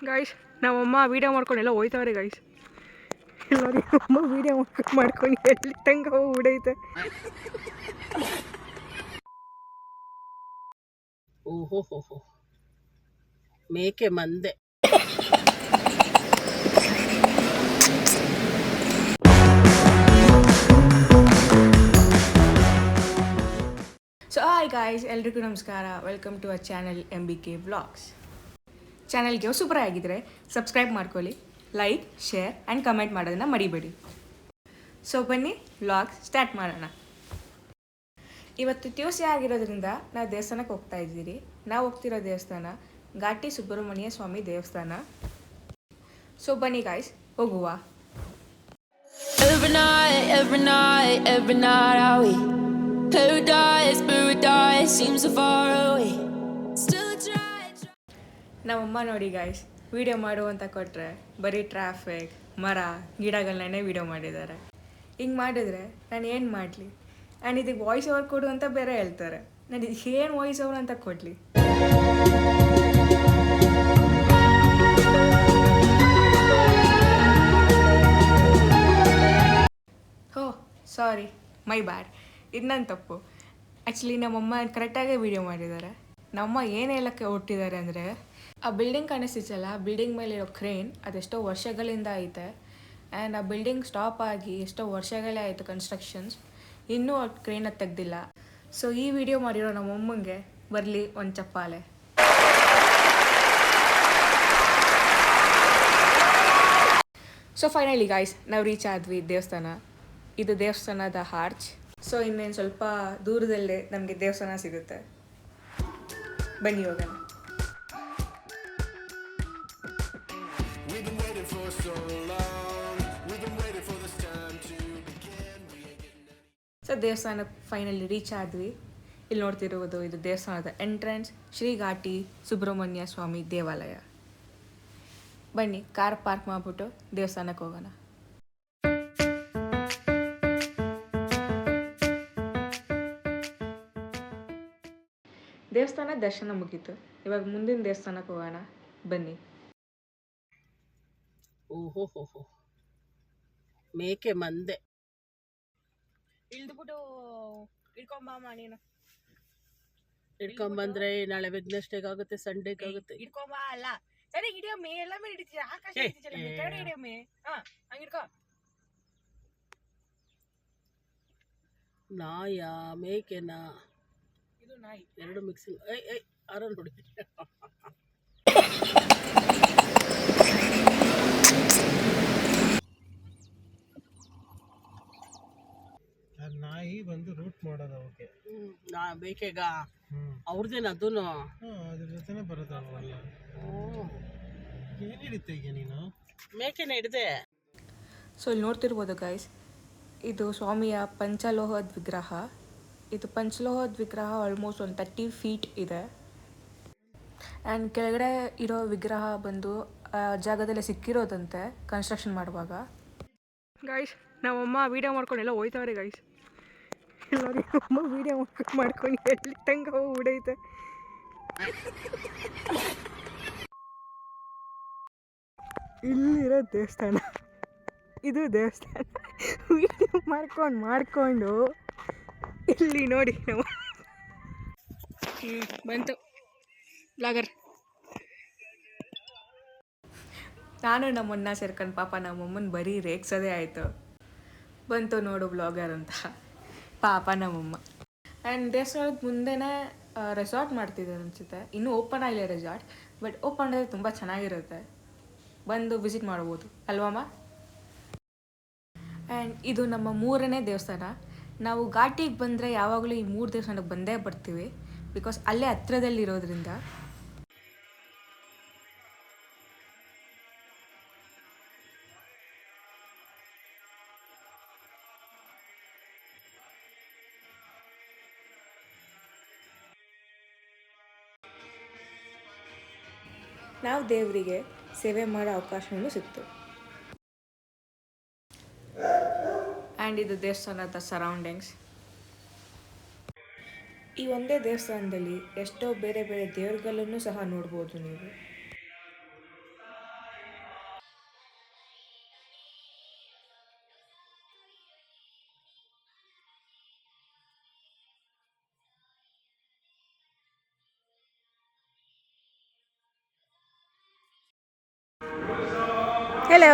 Guys ನಮ್ಮಮ್ಮ video ಮಾಡ್ಕೊಂಡೆಲ್ಲ ಹೋಯ್ತವ್ರೆ guys. ಎಲ್ಲರಿ ಅಮ್ಮ ವೀಡಿಯೋ ಮಾಡ್ಕೊಂಡು ಎಲ್ಲಿ ತಂಗ ಉಡೈತೆ. ಓಹೋ ಹೋ ಹೋ ಮೇಕೆ ಮಂದೆ. ಸೊ ಹಾಯ್ ಗಾಯ್ಸ್, ಎಲ್ರಿಗೂ ನಮಸ್ಕಾರ. Welcome to our channel MBK vlogs. ಚಾನಲ್ಗೆ ಸೂಪರ್ ಆಗಿದ್ರೆ ಸಬ್ಸ್ಕ್ರೈಬ್ ಮಾಡ್ಕೊಳ್ಳಿ, ಲೈಕ್, ಶೇರ್ ಆ್ಯಂಡ್ ಕಮೆಂಟ್ ಮಾಡೋದನ್ನು ಮರಿಬೇಡಿ. ಸೊ ಬನ್ನಿ ವ್ಲಾಗ್ ಸ್ಟಾರ್ಟ್ ಮಾಡೋಣ. ಇವತ್ತು ಟ್ಯೂಸ್ಡೇ ಆಗಿರೋದ್ರಿಂದ ನಾವು ದೇವಸ್ಥಾನಕ್ಕೆ ಹೋಗ್ತಾ ಇದ್ದೀರಿ. ನಾವು ಹೋಗ್ತಿರೋ ದೇವಸ್ಥಾನ ಘಾಟಿ ಸುಬ್ರಹ್ಮಣ್ಯ ಸ್ವಾಮಿ ದೇವಸ್ಥಾನ. ಸೊ ಬನ್ನಿ ಗಾಯ್ಸ್, ಹೋಗುವ. Every night are we paradise seems so far away. Still try. ನಮ್ಮಮ್ಮ ನೋಡಿ ಗಾಯ್ಸ್, ವೀಡಿಯೋ ಮಾಡು ಅಂತ ಕೊಟ್ಟರೆ ಬರೀ ಟ್ರಾಫಿಕ್, ಮರ, ಗಿಡಗಳನ್ನೇ ವೀಡಿಯೋ ಮಾಡಿದ್ದಾರೆ. ಹಿಂಗೆ ಮಾಡಿದ್ರೆ ನಾನು ಏನು ಮಾಡಲಿ? ಆ್ಯಂಡ್ ಇದಕ್ಕೆ ವಾಯ್ಸ್ ಓವರ್ ಕೊಡು ಅಂತ ಬೇರೆ ಹೇಳ್ತಾರೆ. ನಾನು ಇದಕ್ಕೆ ಏನು ವಾಯ್ಸ್ ಓವರ್ ಅಂತ ಕೊಡಲಿ? ಹೋ ಸಾರಿ, ಮೈ ಬ್ಯಾಡ್, ಇದು ನನ್ನ ತಪ್ಪು. ಆ್ಯಕ್ಚುಲಿ ನಮ್ಮಮ್ಮ ಕರೆಕ್ಟಾಗೇ ವೀಡಿಯೋ ಮಾಡಿದ್ದಾರೆ. ನಮ್ಮಮ್ಮ ಏನು ಹೇಳೋಕ್ಕೆ ಹೊಟ್ಟಿದ್ದಾರೆ ಅಂದರೆ, ಆ ಬಿಲ್ಡಿಂಗ್ ಕಾಣಿಸ್ತಿತ್ತಲ್ಲ, ಬಿಲ್ಡಿಂಗ್ ಮೇಲಿರೋ ಕ್ರೇನ್ ಅದೆಷ್ಟೋ ವರ್ಷಗಳಿಂದ ಐತೆ. ಆ್ಯಂಡ್ ಆ ಬಿಲ್ಡಿಂಗ್ ಸ್ಟಾಪ್ ಆಗಿ ಎಷ್ಟೋ ವರ್ಷಗಳೇ ಆಯಿತು ಕನ್ಸ್ಟ್ರಕ್ಷನ್ಸ್, ಇನ್ನೂ ಆ ಕ್ರೇನ ತೆಗ್ದಿಲ್ಲ. ಸೊ ಈ ವಿಡಿಯೋ ಮಾಡಿರೋ ನಮ್ಮಮ್ಮಂಗೆ ಬರಲಿ ಒಂದು ಚಪ್ಪಾಳೆ. ಸೊ ಫೈನಲಿ ಗಾಯ್ಸ್, ನಾವು ರೀಚ್ ಆದ್ವಿ ದೇವಸ್ಥಾನ. ಇದು ದೇವಸ್ಥಾನದ ಆರ್ಚ್. ಸೊ ಇನ್ನೇನು ಸ್ವಲ್ಪ ದೂರದಲ್ಲೇ ನಮಗೆ ದೇವಸ್ಥಾನ ಸಿಗುತ್ತೆ. ಬನ್ನಿ ಹೋಗೋಣ. ಸೊ ದೇವಸ್ಥಾನಕ್ಕೆ ಫೈನಲಿ ರೀಚ್ ಆದ್ವಿ. ಇಲ್ಲಿ ನೋಡ್ತಿರುವುದು ಇದು ದೇವಸ್ಥಾನದ ಎಂಟ್ರೆನ್ಸ್, ಶ್ರೀ ಘಾಟಿ ಸುಬ್ರಹ್ಮಣ್ಯ ಸ್ವಾಮಿ ದೇವಾಲಯ. ಬನ್ನಿ ಕಾರ್ ಪಾರ್ಕ್ ಮಾಡಿಬಿಟ್ಟು ದೇವಸ್ಥಾನಕ್ಕೆ ಹೋಗೋಣ. ದೇವಸ್ಥಾನ ದರ್ಶನ ಮುಗೀತು. ಇವಾಗ ಮುಂದಿನ ದೇವಸ್ಥಾನಕ್ಕೆ ಹೋಗೋಣ, ಬನ್ನಿ. ಓಹೋ ಹೋ ಹೋ ಮೇಕೆ ಮಂದೆ. ಇಳ್ದುಬಿಟ್ಟು ಇಟ್ಕೊಂಬಮ್ಮ ನೀನು. ಇಟ್ಕೊಂಬಂದ್ರೆ ನಾಳೆ ವೆಡ್ನೆಸ್ಡೇಗೆ ಆಗುತ್ತೆ, ಸಂಡೇಗೆ ಆಗುತ್ತೆ. ಇಟ್ಕೊಂಬ ಅಲ್ಲ, ಸರಿ ಹಿಡಿಯಮ್ಮೆ, ಎಲ್ಲಾಮೇ ಹಿಡಿತೀಯ, ಆಕಾಶ ಹಿಡಿತೀಯಲ್ಲ, ಹಿಡಿಯಮ್ಮೆ. ಹಾಂ ಹಂಗೆ ಇಟ್ಕೋ. ನಾಯ ಮೇಕೆನ ಇದು ನಾಯಿ, ಎರಡು ಮಿಕ್ಸಿಂಗ್. ಐ ಆರನ್ ನೋಡಿ. ನಾಯಿ ಬಂದು ರೂಟ್ ಮಾಡೋದು ಅವಕ್ಕೆ. ನಾ ಮೇಕೆಗ ಅವ್ರದ್ದೇನು ಅದೂ ಅದ್ರ ಜೊತೆನೆ ಬರೋದಲ್ಲ. ಏನು ಹಿಡಿತ ಈಗ ನೀನು? ಮೇಕೆನ ಹಿಡ್ದೆ. ಸೊ ಇಲ್ಲಿ ನೋಡ್ತಿರ್ಬೋದು ಗೈಸ್, ಇದು ಸ್ವಾಮಿಯ ಪಂಚಲೋಹದ ವಿಗ್ರಹ. ಇದು ಪಂಚಲೋಹದ ವಿಗ್ರಹ ಆಲ್ಮೋಸ್ಟ್ ಒಂದು 30 ಫೀಟ್ ಇದೆ. ಆ್ಯಂಡ್ ಕೆಳಗಡೆ ಇರೋ ವಿಗ್ರಹ ಬಂದು ಆ ಜಾಗದಲ್ಲೇ ಸಿಕ್ಕಿರೋದಂತೆ ಕನ್ಸ್ಟ್ರಕ್ಷನ್ ಮಾಡುವಾಗ. ಗೈಸ್ ನಮ್ಮಮ್ಮ ವೀಡಿಯೋ ಮಾಡ್ಕೊಂಡೆಲ್ಲ ಹೋಯ್ತವ್ರೆ ಗೈಸ್. ಎಲ್ಲರಿ ಅಮ್ಮ ವೀಡಿಯೋ ಮಾಡ್ಕೊಂಡು ಎಲ್ಲಿ ತಂಗ ಉಡೈತೆ. ಇಲ್ಲಿರೋ ದೇವಸ್ಥಾನ, ಇದು ದೇವಸ್ಥಾನ. ವೀಡಿಯೋ ಮಾಡ್ಕೊಂಡು ಇಲ್ಲಿ ನೋಡಿ ನಾವು ಬಂತು ಬ್ಲಾಗರ್. ನಾನು ನಮ್ಮನ್ನ ಸೇರ್ಕೊಂಡು ಪಾಪ ನಮ್ಮಮ್ಮನ ಬರೀ ರೇಗ್ಸೋದೇ ಆಯಿತು. ಬಂತು ನೋಡು ಬ್ಲಾಗರ್ ಅಂತ ಪಾಪ ನಮ್ಮಮ್ಮ. ಆ್ಯಂಡ್ ದೇವಸ್ಥಾನದ ಮುಂದೆನೇ ರೆಸಾರ್ಟ್ ಮಾಡ್ತಿದ್ದಾರೆ ಅನಿಸುತ್ತೆ. ಇನ್ನೂ ಓಪನ್ ಆಗಿಲ್ಲ ರೆಸಾರ್ಟ್, ಬಟ್ ಓಪನ್ ಆದರೆ ತುಂಬ ಚೆನ್ನಾಗಿರುತ್ತೆ, ಬಂದು ವಿಸಿಟ್ ಮಾಡ್ಬೋದು ಅಲ್ವಮ್ಮ? ಆ್ಯಂಡ್ ಇದು ನಮ್ಮ 3ನೇ ದೇವಸ್ಥಾನ. ನಾವು ಘಾಟಿಗೆ ಬಂದರೆ ಯಾವಾಗಲೂ ಈ 3 ದೇವಸ್ಥಾನಕ್ಕೆ ಬಂದೇ ಬರ್ತೀವಿ, ಬಿಕಾಸ್ ಅಲ್ಲೇ ಹತ್ರದಲ್ಲಿರೋದ್ರಿಂದ. ನಾವು ದೇವರಿಗೆ ಸೇವೆ ಮಾಡೋ ಅವಕಾಶವೂ ಸಿಕ್ತು. ಆ್ಯಂಡ್ ಇದು ದೇವಸ್ಥಾನದ ಸರೌಂಡಿಂಗ್ಸ್. ಈ ಒಂದೇ ದೇವಸ್ಥಾನದಲ್ಲಿ ಎಷ್ಟೋ ಬೇರೆ ಬೇರೆ ದೇವರುಗಳನ್ನು ಸಹ ನೋಡ್ಬೋದು ನೀವು. ಹೆಲೋ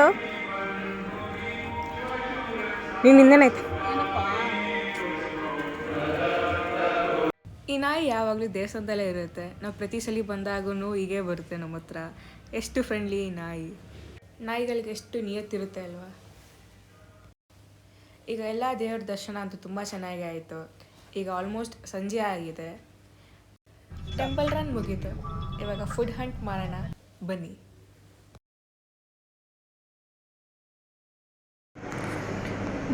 ನೀನು ನಿಂದೇನಾಯ್ತು. ಈ ನಾಯಿ ಯಾವಾಗಲೂ ದೇವಸ್ಥಾನದಲ್ಲೇ ಇರುತ್ತೆ. ನಾವು ಪ್ರತಿ ಸಲ ಬಂದಾಗೂ ಹೀಗೆ ಬರುತ್ತೆ ನಮ್ಮ ಹತ್ರ. ಎಷ್ಟು ಫ್ರೆಂಡ್ಲಿ ಈ ನಾಯಿ. ನಾಯಿಗಳಿಗೆ ಎಷ್ಟು ನಿಯತ್ತಿರುತ್ತೆ ಅಲ್ವಾ. ಈಗ ಎಲ್ಲ ದೇವ್ರ ದರ್ಶನ ಅಂತೂ ತುಂಬ ಚೆನ್ನಾಗಿ ಆಯಿತು. ಈಗ ಆಲ್ಮೋಸ್ಟ್ ಸಂಜೆ ಆಗಿದೆ. ಟೆಂಪಲ್ ರನ್ ಮುಗೀತು. ಇವಾಗ ಫುಡ್ ಹಂಟ್ ಮಾಡೋಣ ಬನ್ನಿ.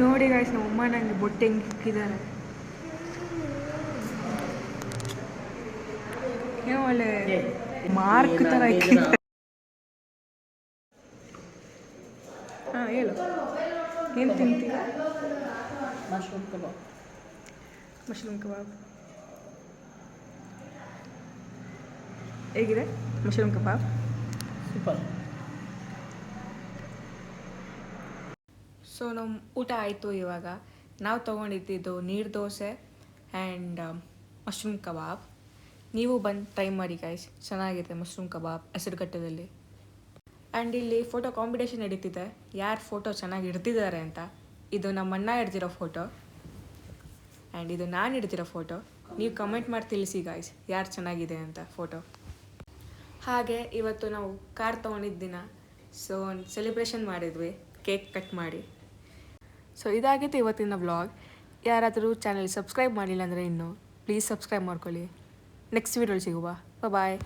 ನೋಡಿ ಗಾಯ್ಸ್, ನಮ್ಮ ಅಮ್ಮ ನನಗೆ ಬೊಟ್ಟೆ ಹೆಂಗೆ ಇಕ್ಕಿದ್ದಾರೆ. ಏನೋ ಒಳ್ಳೆ ಮಾರ್ಕ್ ಥರ ಇಕ್ಕಿದ್ದಾರೆ. ಹಾಂ ಹೇಳು, ಏನು ತಿಂತೀಯ? Mushroom kebab. ಮಶ್ರೂಮ್ ಕಬಾಬ್ ಹೇಗಿದೆ? Mushroom kebab super. ಸೊ ನಮ್ಮ ಊಟ ಆಯಿತು. ಇವಾಗ ನಾವು ತೊಗೊಂಡಿದ್ದು ನೀರು ದೋಸೆ ಆ್ಯಂಡ್ ಮಶ್ರೂಮ್ ಕಬಾಬ್. ನೀವು ಬಂದು ಟ್ರೈ ಮಾಡಿ ಗೈಸ್, ಚೆನ್ನಾಗಿದೆ ಮಶ್ರೂಮ್ ಕಬಾಬ್ ಹೆಸರುಘಟ್ಟದಲ್ಲಿ. ಆ್ಯಂಡ್ ಇಲ್ಲಿ ಫೋಟೋ ಕಾಂಪಿಟೇಷನ್ ನಡೀತಿದೆ, ಯಾರು ಫೋಟೋ ಚೆನ್ನಾಗಿ ಹಿಡ್ದಿದ್ದಾರೆ ಅಂತ. ಇದು ನಮ್ಮ ಅಣ್ಣ ಹಿಡ್ದಿರೋ ಫೋಟೋ ಆ್ಯಂಡ್ ಇದು ನಾನು ಹಿಡ್ದಿರೋ ಫೋಟೋ. ನೀವು ಕಮೆಂಟ್ ಮಾಡಿ ತಿಳಿಸಿ ಗಾಯ್ಸ್, ಯಾರು ಚೆನ್ನಾಗಿದೆ ಅಂತ ಫೋಟೋ. ಹಾಗೆ ಇವತ್ತು ನಾವು ಕಾರ್ ತೊಗೊಂಡಿದ್ದ ದಿನ ಸೊ ಒಂದು ಸೆಲೆಬ್ರೇಷನ್ ಮಾಡಿದ್ವಿ, ಕೇಕ್ ಕಟ್ ಮಾಡಿ. ಸೊ ಇದಾಗಿತ್ತು ಇವತ್ತಿನ ವ್ಲಾಗ್. ಯಾರಾದರೂ ಚಾನಲ್ ಸಬ್ಸ್ಕ್ರೈಬ್ ಮಾಡಿಲ್ಲ ಅಂದರೆ ಇನ್ನೂ ಪ್ಲೀಸ್ ಸಬ್ಸ್ಕ್ರೈಬ್ ಮಾಡ್ಕೊಳ್ಳಿ. ನೆಕ್ಸ್ಟ್ ವೀಡಿಯೋಲಿ ಸಿಗುವ. ಬಾಯ್.